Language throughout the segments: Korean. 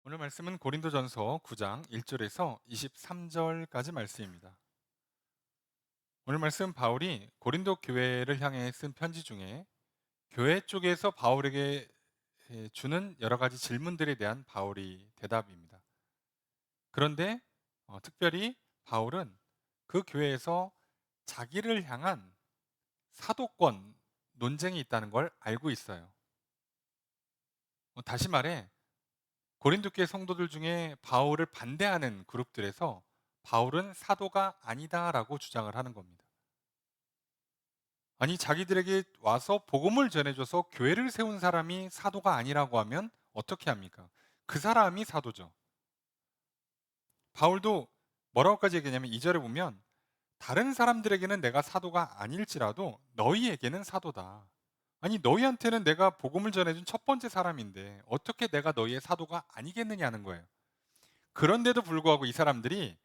오늘 말씀은 고린도전서 9장 1절에서 23절까지 말씀입니다. 오늘 말씀 바울이 고린도 교회를 향해 쓴 편지 중에 교회 쪽에서 바울에게 주는 여러 가지 질문들에 대한 바울이 대답입니다. 그런데 특별히 바울은 그 교회에서 자기를 향한 사도권 논쟁이 있다는 걸 알고 있어요. 다시 말해 고린도 교회 성도들 중에 바울을 반대하는 그룹들에서 바울은 사도가 아니다라고 주장을 하는 겁니다. 아니, 자기들에게 와서 복음을 전해줘서 교회를 세운 사람이 사도가 아니라고 하면 어떻게 합니까? 그 사람이 사도죠. 바울도 뭐라고까지 얘기냐면 2절에 보면 다른 사람들에게는 내가 사도가 아닐지라도 너희에게는 사도다. 아니, 너희한테는 내가 복음을 전해준 첫 번째 사람인데 어떻게 내가 너희의 사도가 아니겠느냐는 거예요. 그런데도 불구하고 이 사람들이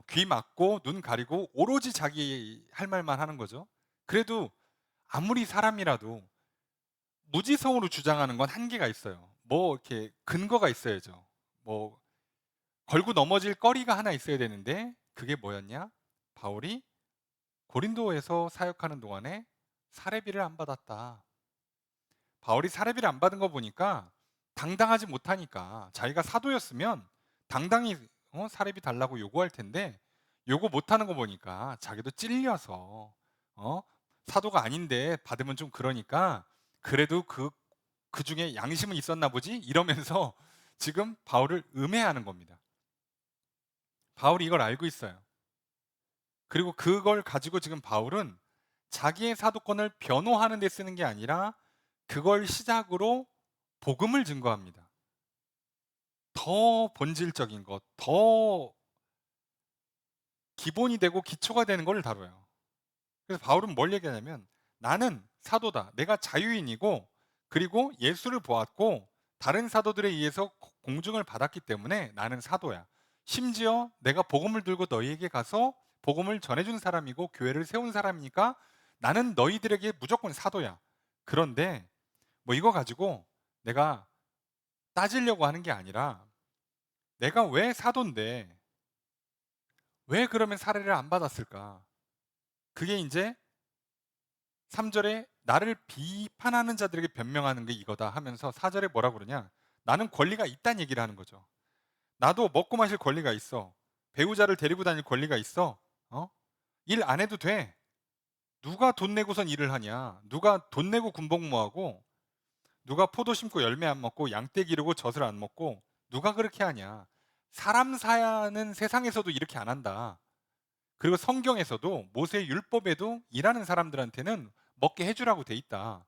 귀 막고 눈 가리고 오로지 자기 할 말만 하는 거죠. 그래도 아무리 사람이라도 무지성으로 주장하는 건 한계가 있어요. 뭐 이렇게 근거가 있어야죠. 뭐 걸고 넘어질 거리가 하나 있어야 되는데 그게 뭐였냐? 바울이 고린도에서 사역하는 동안에 사례비를 안 받았다. 바울이 사례비를 안 받은 거 보니까 당당하지 못하니까 자기가 사도였으면 당당히 사례비 달라고 요구할 텐데 요구 못하는 거 보니까 자기도 찔려서 어? 사도가 아닌데 받으면 좀 그러니까 그래도 그 중에 양심은 있었나 보지? 이러면서 지금 바울을 음해하는 겁니다. 바울이 이걸 알고 있어요. 그리고 그걸 가지고 지금 바울은 자기의 사도권을 변호하는 데 쓰는 게 아니라 그걸 시작으로 복음을 증거합니다. 더 본질적인 것, 더 기본이 되고 기초가 되는 걸 다뤄요. 그래서 바울은 뭘 얘기하냐면 나는 사도다. 내가 자유인이고 그리고 예수를 보았고 다른 사도들에 의해서 공증을 받았기 때문에 나는 사도야. 심지어 내가 복음을 들고 너희에게 가서 복음을 전해준 사람이고 교회를 세운 사람이니까 나는 너희들에게 무조건 사도야. 그런데 뭐 이거 가지고 내가 따지려고 하는 게 아니라 내가 왜 사도인데 왜 그러면 사례를 안 받았을까? 그게 이제 3절에 나를 비판하는 자들에게 변명하는 게 이거다 하면서 4절에 뭐라 그러냐? 나는 권리가 있다는 얘기를 하는 거죠. 나도 먹고 마실 권리가 있어. 배우자를 데리고 다닐 권리가 있어. 일 안 해도 돼. 누가 돈 내고선 일을 하냐? 누가 돈 내고 군복무하고 누가 포도 심고 열매 안 먹고 양떼 기르고 젖을 안 먹고 누가 그렇게 하냐? 사람 사는 세상에서도 이렇게 안 한다. 그리고 성경에서도 모세 율법에도 일하는 사람들한테는 먹게 해주라고 돼 있다.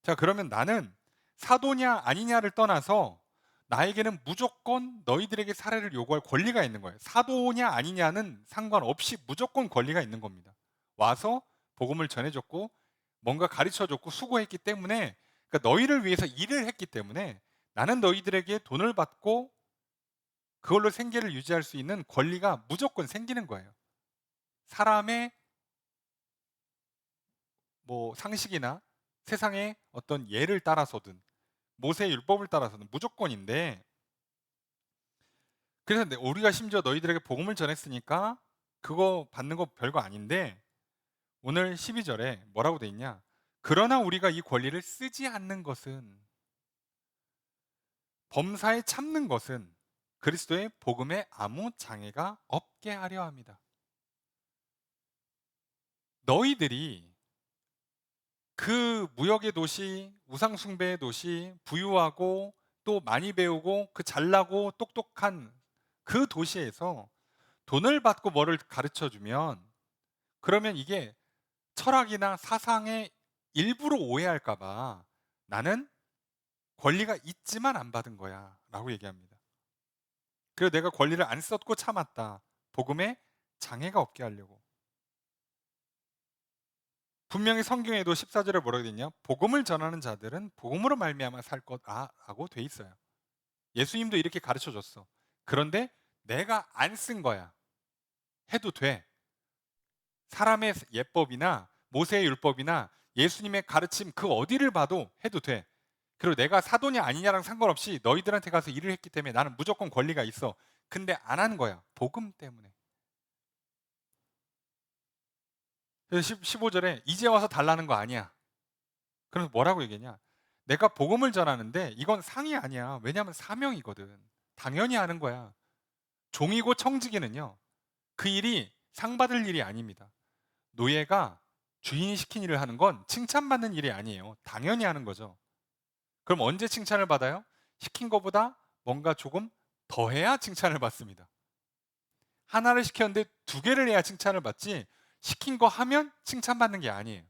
자, 그러면 나는 사도냐 아니냐를 떠나서 나에게는 무조건 너희들에게 사례를 요구할 권리가 있는 거예요. 사도냐 아니냐는 상관없이 무조건 권리가 있는 겁니다. 와서 복음을 전해줬고 뭔가 가르쳐줬고 수고했기 때문에 그러니까 너희를 위해서 일을 했기 때문에 나는 너희들에게 돈을 받고 그걸로 생계를 유지할 수 있는 권리가 무조건 생기는 거예요. 사람의 뭐 상식이나 세상의 어떤 예를 따라서든 모세의 율법을 따라서는 무조건인데 그래서 우리가 심지어 너희들에게 복음을 전했으니까 그거 받는 거 별거 아닌데 오늘 12절에 뭐라고 돼 있냐? 그러나 우리가 이 권리를 쓰지 않는 것은 범사에 참는 것은 그리스도의 복음에 아무 장애가 없게 하려 합니다. 너희들이 그 무역의 도시, 우상숭배의 도시, 부유하고 또 많이 배우고 그 잘나고 똑똑한 그 도시에서 돈을 받고 뭐를 가르쳐 주면 그러면 이게 철학이나 사상의 일부러 오해할까 봐 나는 권리가 있지만 안 받은 거야 라고 얘기합니다. 그래서 내가 권리를 안 썼고 참았다. 복음에 장애가 없게 하려고. 분명히 성경에도 14절에 뭐라고 돼 있냐? 복음을 전하는 자들은 복음으로 말미암아 살 것라고 돼 있어요. 예수님도 이렇게 가르쳐 줬어. 그런데 내가 안 쓴 거야. 해도 돼. 사람의 예법이나 모세의 율법이나 예수님의 가르침 그 어디를 봐도 해도 돼. 그리고 내가 사도냐 아니냐랑 상관없이 너희들한테 가서 일을 했기 때문에 나는 무조건 권리가 있어. 근데 안 하는 거야. 복음 때문에. 그래서 15절에 이제 와서 달라는 거 아니야. 그래서 뭐라고 얘기했냐? 내가 복음을 전하는데 이건 상이 아니야. 왜냐하면 사명이거든. 당연히 하는 거야. 종이고 청지기는요. 그 일이 상 받을 일이 아닙니다. 노예가 주인이 시킨 일을 하는 건 칭찬받는 일이 아니에요. 당연히 하는 거죠. 그럼 언제 칭찬을 받아요? 시킨 것보다 뭔가 조금 더 해야 칭찬을 받습니다. 하나를 시켰는데 두 개를 해야 칭찬을 받지, 시킨 거 하면 칭찬받는 게 아니에요.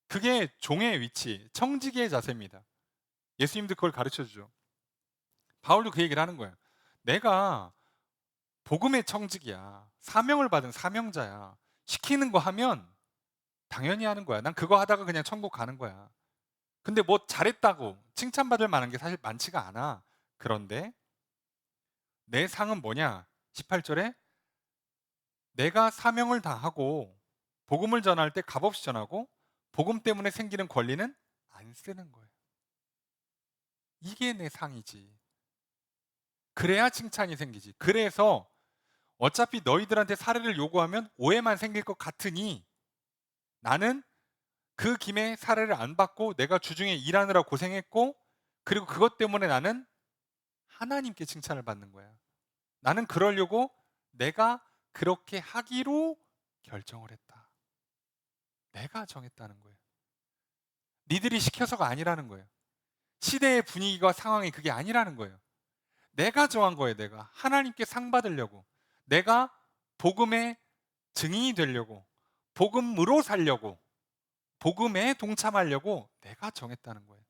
그게 종의 위치, 청지기의 자세입니다. 예수님도 그걸 가르쳐 주죠. 바울도 그 얘기를 하는 거예요. 내가 복음의 청지기야. 사명을 받은 사명자야. 시키는 거 하면 당연히 하는 거야. 난 그거 하다가 그냥 천국 가는 거야. 근데 뭐 잘했다고 칭찬받을 만한 게 사실 많지가 않아. 그런데 내 상은 뭐냐? 18절에 내가 사명을 다하고 복음을 전할 때 값없이 전하고 복음 때문에 생기는 권리는 안 쓰는 거예요. 이게 내 상이지. 그래야 칭찬이 생기지. 그래서 어차피 너희들한테 사례를 요구하면 오해만 생길 것 같으니 나는 그 김에 사례를 안 받고 내가 주중에 일하느라 고생했고, 그리고 그것 때문에 나는 하나님께 칭찬을 받는 거야. 나는 그러려고 내가 그렇게 하기로 결정을 했다. 내가 정했다는 거예요. 니들이 시켜서가 아니라는 거예요. 시대의 분위기와 상황이 그게 아니라는 거예요. 내가 정한 거예요. 내가 하나님께 상 받으려고, 내가 복음의 증인이 되려고, 복음으로 살려고, 복음에 동참하려고 내가 정했다는 거예요.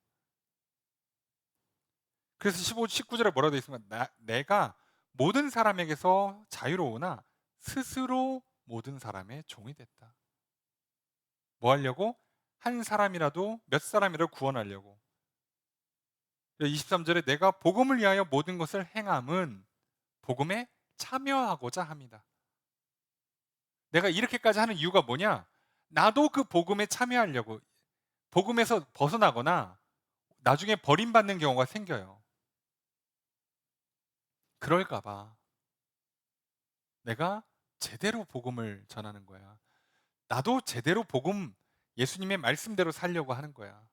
그래서 19절에 뭐라고 되어 있습니까? 내가 모든 사람에게서 자유로우나 스스로 모든 사람의 종이 됐다. 뭐 하려고? 한 사람이라도 몇 사람이라도 구원하려고. 23절에 내가 복음을 위하여 모든 것을 행함은 복음에 참여하고자 합니다. 내가 이렇게까지 하는 이유가 뭐냐? 나도 그 복음에 참여하려고. 복음에서 벗어나거나 나중에 버림받는 경우가 생겨요. 그럴까 봐 내가 제대로 복음을 전하는 거야. 나도 제대로 복음, 예수님의 말씀대로 살려고 하는 거야.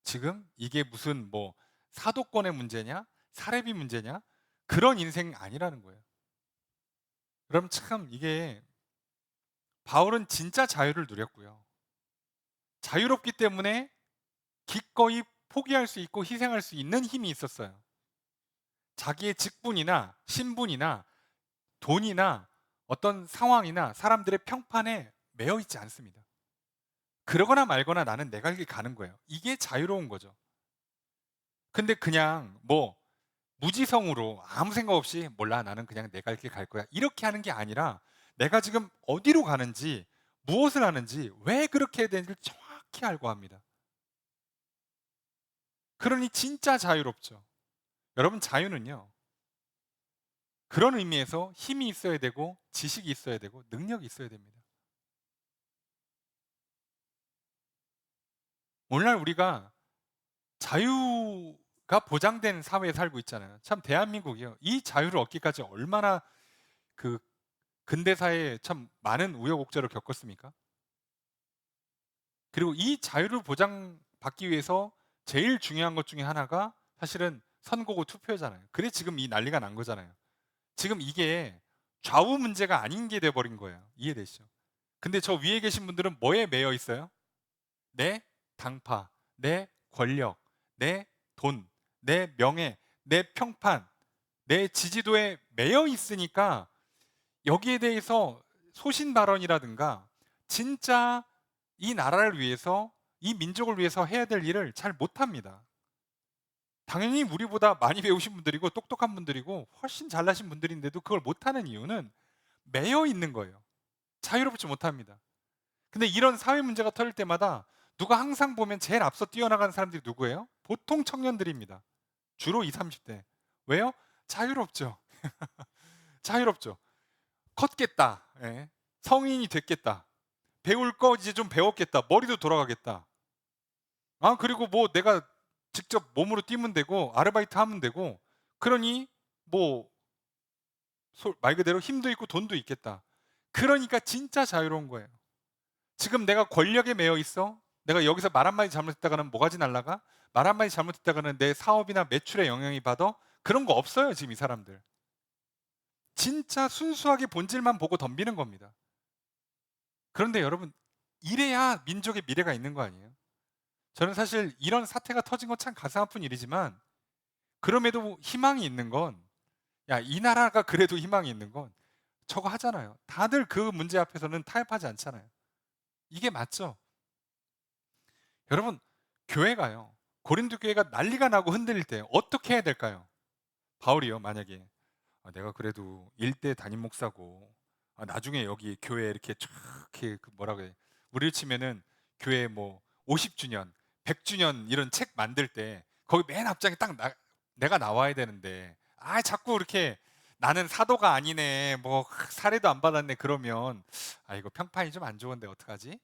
지금 이게 무슨 뭐 사도권의 문제냐? 사례비 문제냐? 그런 인생 아니라는 거예요. 그럼 참 이게 바울은 진짜 자유를 누렸고요. 자유롭기 때문에 기꺼이 포기할 수 있고 희생할 수 있는 힘이 있었어요. 자기의 직분이나 신분이나 돈이나 어떤 상황이나 사람들의 평판에 매여 있지 않습니다. 그러거나 말거나 나는 내 갈 길 가는 거예요. 이게 자유로운 거죠. 근데 그냥 뭐 무지성으로 아무 생각 없이 몰라 나는 그냥 내 갈 길 갈 거야 이렇게 하는 게 아니라 내가 지금 어디로 가는지, 무엇을 하는지, 왜 그렇게 해야 되는지를 정확히 알고 합니다. 그러니 진짜 자유롭죠. 여러분, 자유는요 그런 의미에서 힘이 있어야 되고 지식이 있어야 되고 능력이 있어야 됩니다. 오늘날 우리가 자유가 보장된 사회에 살고 있잖아요. 참 대한민국이요, 이 자유를 얻기까지 얼마나 그 근대사에 참 많은 우여곡절을 겪었습니까? 그리고 이 자유를 보장받기 위해서 제일 중요한 것 중에 하나가 사실은 선거고 투표잖아요. 그래 지금 이 난리가 난 거잖아요. 지금 이게 좌우 문제가 아닌 게 돼버린 거예요. 이해되시죠? 근데 저 위에 계신 분들은 뭐에 매여 있어요? 내 당파, 내 권력, 내 돈, 내 명예, 내 평판, 내 지지도에 매여 있으니까 여기에 대해서 소신 발언이라든가 진짜 이 나라를 위해서, 이 민족을 위해서 해야 될 일을 잘 못합니다. 당연히 우리보다 많이 배우신 분들이고 똑똑한 분들이고 훨씬 잘나신 분들인데도 그걸 못하는 이유는 매여 있는 거예요. 자유롭지 못합니다. 근데 이런 사회 문제가 터질 때마다 누가 항상 보면 제일 앞서 뛰어나가는 사람들이 누구예요? 보통 청년들입니다. 주로 20, 30대. 왜요? 자유롭죠. 자유롭죠. 컸겠다. 예. 성인이 됐겠다. 배울 거 이제 좀 배웠겠다. 머리도 돌아가겠다. 그리고 뭐 내가 직접 몸으로 뛰면 되고 아르바이트 하면 되고 그러니 뭐 말 그대로 힘도 있고 돈도 있겠다. 그러니까 진짜 자유로운 거예요. 지금 내가 권력에 매여 있어. 내가 여기서 말 한마디 잘못했다가는 뭐가지 날라가? 말 한마디 잘못했다가는 내 사업이나 매출에 영향이 받아? 그런 거 없어요, 지금 이 사람들. 진짜 순수하게 본질만 보고 덤비는 겁니다. 그런데 여러분, 이래야 민족의 미래가 있는 거 아니에요? 저는 사실 이런 사태가 터진 건 참 가슴 아픈 일이지만 그럼에도 희망이 있는 건, 야, 이 나라가 그래도 희망이 있는 건 저거 하잖아요. 다들 그 문제 앞에서는 타협하지 않잖아요. 이게 맞죠? 여러분, 교회가요. 고린도 교회가 난리가 나고 흔들릴 때 어떻게 해야 될까요? 바울이요, 만약에 내가 그래도 일대 담임 목사고 나중에 여기 교회 이렇게 쫙 이렇게 뭐라 그래? 우리를 치면은 교회 뭐 50주년, 100주년 이런 책 만들 때 거기 맨 앞장에 딱 내가 나와야 되는데 자꾸 이렇게 나는 사도가 아니네. 뭐 사례도 안 받았네. 그러면 이거 평판이 좀 안 좋은데 어떡하지?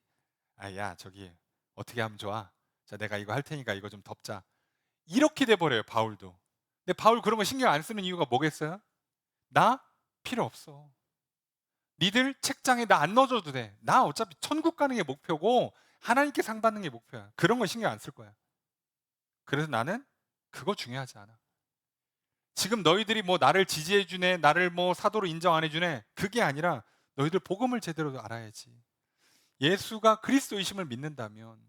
야, 저기 어떻게 하면 좋아? 자, 내가 이거 할 테니까 이거 좀 덮자. 이렇게 돼 버려요, 바울도. 근데 바울 그런 거 신경 안 쓰는 이유가 뭐겠어요? 나 필요 없어. 니들 책장에 나 안 넣어줘도 돼. 나 어차피 천국 가는 게 목표고 하나님께 상 받는 게 목표야. 그런 거 신경 안 쓸 거야. 그래서 나는 그거 중요하지 않아. 지금 너희들이 뭐 나를 지지해 주네, 나를 뭐 사도로 인정 안 해주네, 그게 아니라 너희들 복음을 제대로 알아야지. 예수가 그리스도이심을 믿는다면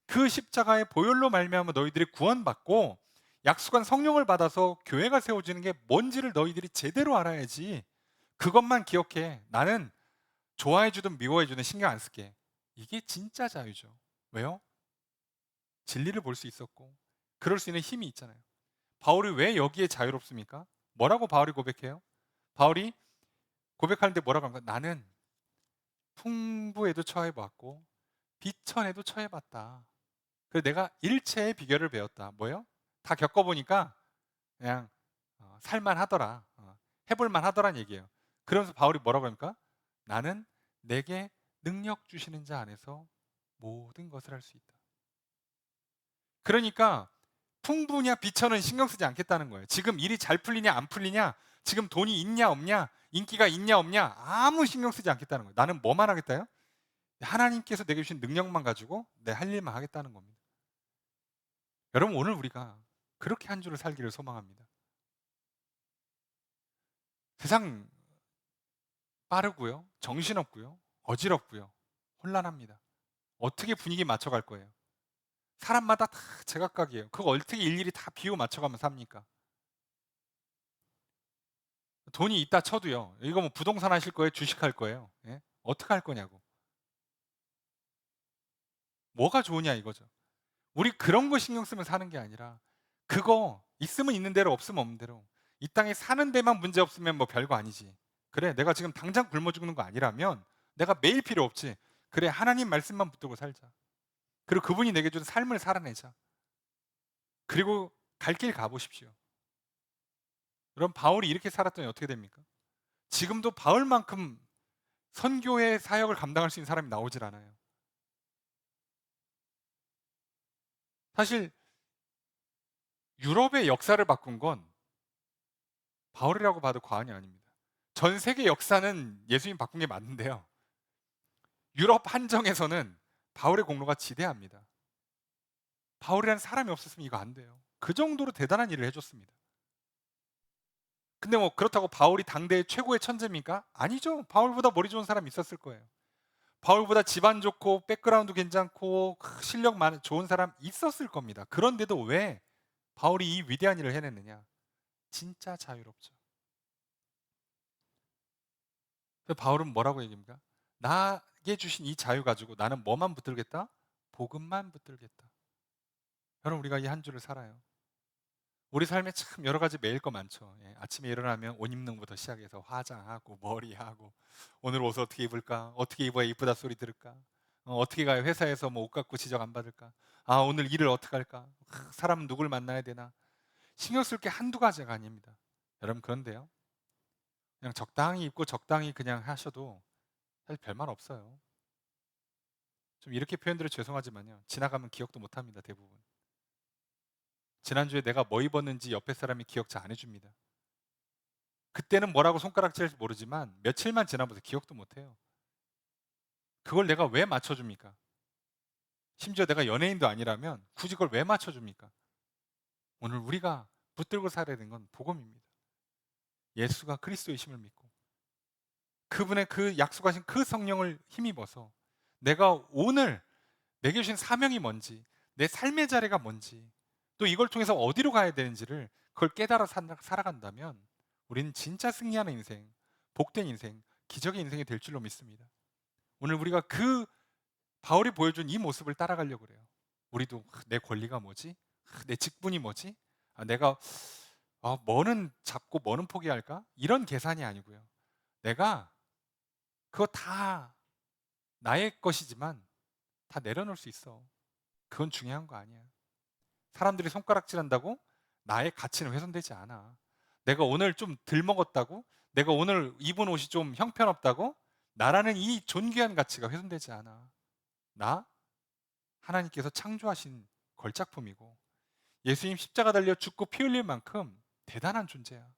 그 십자가의 보혈로 말미암아 너희들이 구원받고 약속한 성령을 받아서 교회가 세워지는 게 뭔지를 너희들이 제대로 알아야지. 그것만 기억해. 나는 좋아해 주든 미워해 주든 신경 안 쓸게. 이게 진짜 자유죠. 왜요? 진리를 볼 수 있었고 그럴 수 있는 힘이 있잖아요. 바울이 왜 여기에 자유롭습니까? 뭐라고 바울이 고백해요? 바울이 고백하는데 뭐라고 합니까? 나는 풍부에도 처해봤고 비천에도 처해봤다. 그래서 내가 일체의 비결을 배웠다. 뭐예요? 다 겪어보니까 그냥 살만하더라. 해볼만하더란 얘기예요. 그러면서 바울이 뭐라고 합니까? 나는 내게 능력 주시는 자 안에서 모든 것을 할 수 있다. 그러니까 풍부냐 비천은 신경 쓰지 않겠다는 거예요. 지금 일이 잘 풀리냐 안 풀리냐, 지금 돈이 있냐 없냐, 인기가 있냐 없냐 아무 신경 쓰지 않겠다는 거예요. 나는 뭐만 하겠다요? 하나님께서 내게 주신 능력만 가지고 내 할 일만 하겠다는 겁니다. 여러분, 오늘 우리가 그렇게 한 주를 살기를 소망합니다. 세상 빠르고요, 정신없고요, 어지럽고요, 혼란합니다. 어떻게 분위기 맞춰갈 거예요? 사람마다 다 제각각이에요. 그거 어떻게 일일이 다 비유 맞춰가면 삽니까? 돈이 있다 쳐도요. 이거 뭐 부동산 하실 거예요? 주식할 거예요? 예? 어떻게 할 거냐고. 뭐가 좋으냐 이거죠. 우리 그런 거 신경 쓰면 사는 게 아니라 그거 있으면 있는 대로 없으면 없는 대로 이 땅에 사는 데만 문제 없으면 뭐 별거 아니지. 그래, 내가 지금 당장 굶어 죽는 거 아니라면 내가 매일 필요 없지. 그래, 하나님 말씀만 붙들고 살자. 그리고 그분이 내게 준 삶을 살아내자. 그리고 갈 길 가보십시오. 그럼 바울이 이렇게 살았더니 어떻게 됩니까? 지금도 바울만큼 선교의 사역을 감당할 수 있는 사람이 나오질 않아요. 사실 유럽의 역사를 바꾼 건 바울이라고 봐도 과언이 아닙니다. 전 세계 역사는 예수님 바꾼 게 맞는데요. 유럽 한정에서는 바울의 공로가 지대합니다. 바울이라는 사람이 없었으면 이거 안 돼요. 그 정도로 대단한 일을 해줬습니다. 근데 뭐 그렇다고 바울이 당대의 최고의 천재입니까? 아니죠. 바울보다 머리 좋은 사람이 있었을 거예요. 바울보다 집안 좋고 백그라운드 괜찮고 실력 많은 좋은 사람 있었을 겁니다. 그런데도 왜 바울이 이 위대한 일을 해냈느냐? 진짜 자유롭죠. 그래서 바울은 뭐라고 얘기합니까? 나에게 주신 이 자유 가지고 나는 뭐만 붙들겠다? 복음만 붙들겠다. 여러분, 우리가 이 한 주를 살아요. 우리 삶에 참 여러 가지 매일 거 많죠. 아침에 일어나면 옷 입는 것부터 시작해서 화장하고 머리하고 오늘 옷을 어떻게 입을까? 어떻게 입어야 이쁘다 소리 들을까? 어떻게 가요? 회사에서 뭐 옷 갖고 지적 안 받을까? 오늘 일을 어떻게 할까? 사람은 누굴 만나야 되나? 신경 쓸 게 한두 가지가 아닙니다. 여러분, 그런데요. 그냥 적당히 입고 적당히 그냥 하셔도 사실 별말 없어요. 좀 이렇게 표현드려 죄송하지만요. 지나가면 기억도 못 합니다, 대부분. 지난주에 내가 뭐 입었는지 옆에 사람이 기억 잘 안 해줍니다. 그때는 뭐라고 손가락질할지 모르지만 며칠만 지나면서 기억도 못 해요. 그걸 내가 왜 맞춰줍니까? 심지어 내가 연예인도 아니라면 굳이 그걸 왜 맞춰줍니까? 오늘 우리가 붙들고 살아야 되는 건 복음입니다. 예수가 그리스도이심을 믿고 그분의 그 약속하신 그 성령을 힘입어서 내가 오늘 내게 주신 사명이 뭔지, 내 삶의 자리가 뭔지, 또 이걸 통해서 어디로 가야 되는지를 그걸 깨달아 살아간다면 우리는 진짜 승리하는 인생, 복된 인생, 기적의 인생이 될 줄로 믿습니다. 오늘 우리가 그 바울이 보여준 이 모습을 따라가려고 그래요. 우리도 내 권리가 뭐지? 내 직분이 뭐지? 내가 뭐는 잡고 뭐는 포기할까? 이런 계산이 아니고요. 내가 그거 다 나의 것이지만 다 내려놓을 수 있어. 그건 중요한 거 아니야. 사람들이 손가락질한다고 나의 가치는 훼손되지 않아. 내가 오늘 좀 덜 먹었다고, 내가 오늘 입은 옷이 좀 형편없다고 나라는 이 존귀한 가치가 훼손되지 않아. 나 하나님께서 창조하신 걸작품이고 예수님 십자가 달려 죽고 피 흘릴 만큼 대단한 존재야.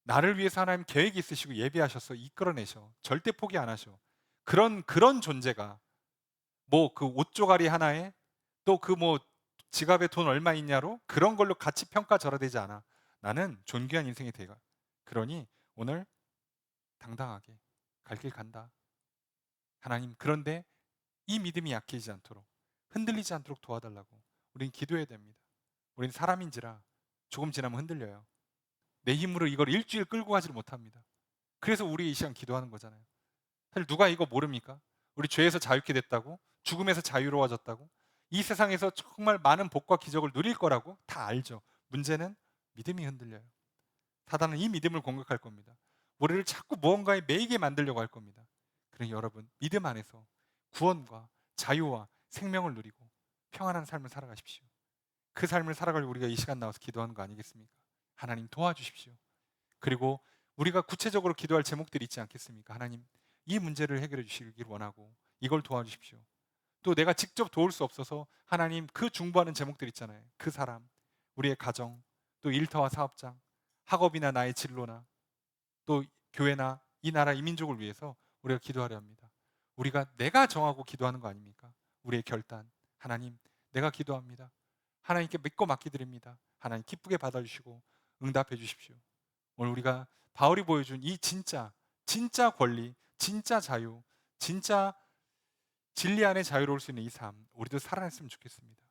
나를 위해서 하나님 계획이 있으시고 예비하셔서 이끌어내셔. 절대 포기 안 하셔. 그런 존재가 뭐 그 옷 조가리 하나에 또 그 뭐 지갑에 돈 얼마 있냐로 그런 걸로 가치 평가절하되지 않아. 나는 존귀한 인생이 되가. 그러니 오늘 당당하게 갈 길 간다. 하나님, 그런데 이 믿음이 약해지지 않도록, 흔들리지 않도록 도와달라고 우린 기도해야 됩니다. 우린 사람인지라 조금 지나면 흔들려요. 내 힘으로 이걸 일주일 끌고 가지를 못합니다. 그래서 우리 이 시간 기도하는 거잖아요. 사실 누가 이거 모릅니까? 우리 죄에서 자유케 됐다고, 죽음에서 자유로워졌다고, 이 세상에서 정말 많은 복과 기적을 누릴 거라고 다 알죠. 문제는 믿음이 흔들려요. 사단은 이 믿음을 공격할 겁니다. 우리를 자꾸 무언가에 매이게 만들려고 할 겁니다. 그러니 여러분, 믿음 안에서 구원과 자유와 생명을 누리고 평안한 삶을 살아가십시오. 그 삶을 살아갈 우리가 이 시간 나와서 기도하는 거 아니겠습니까? 하나님 도와주십시오. 그리고 우리가 구체적으로 기도할 제목들이 있지 않겠습니까? 하나님, 이 문제를 해결해 주시길 원하고 이걸 도와주십시오. 또 내가 직접 도울 수 없어서 하나님 그 중보하는 제목들 있잖아요. 그 사람, 우리의 가정, 또 일터와 사업장, 학업이나 나의 진로나 또 교회나 이 나라 이 민족을 위해서 우리가 기도하려 합니다. 우리가 내가 정하고 기도하는 거 아닙니까? 우리의 결단. 하나님, 내가 기도합니다. 하나님께 믿고 맡기드립니다. 하나님 기쁘게 받아주시고 응답해 주십시오. 오늘 우리가 바울이 보여준 이 진짜 권리, 진짜 자유, 진짜 진리 안에 자유로울 수 있는 이 삶, 우리도 살아냈으면 좋겠습니다.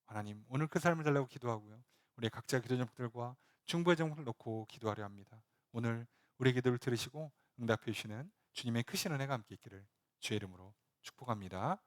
하나님, 오늘 그 삶을 달라고 기도하고요. 우리의 각자 기도 제목들과 중보의 제목을 놓고 기도하려 합니다. 오늘 우리의 기도를 들으시고 응답해 주시는 주님의 크신 은혜가 함께 있기를 주의 이름으로 축복합니다.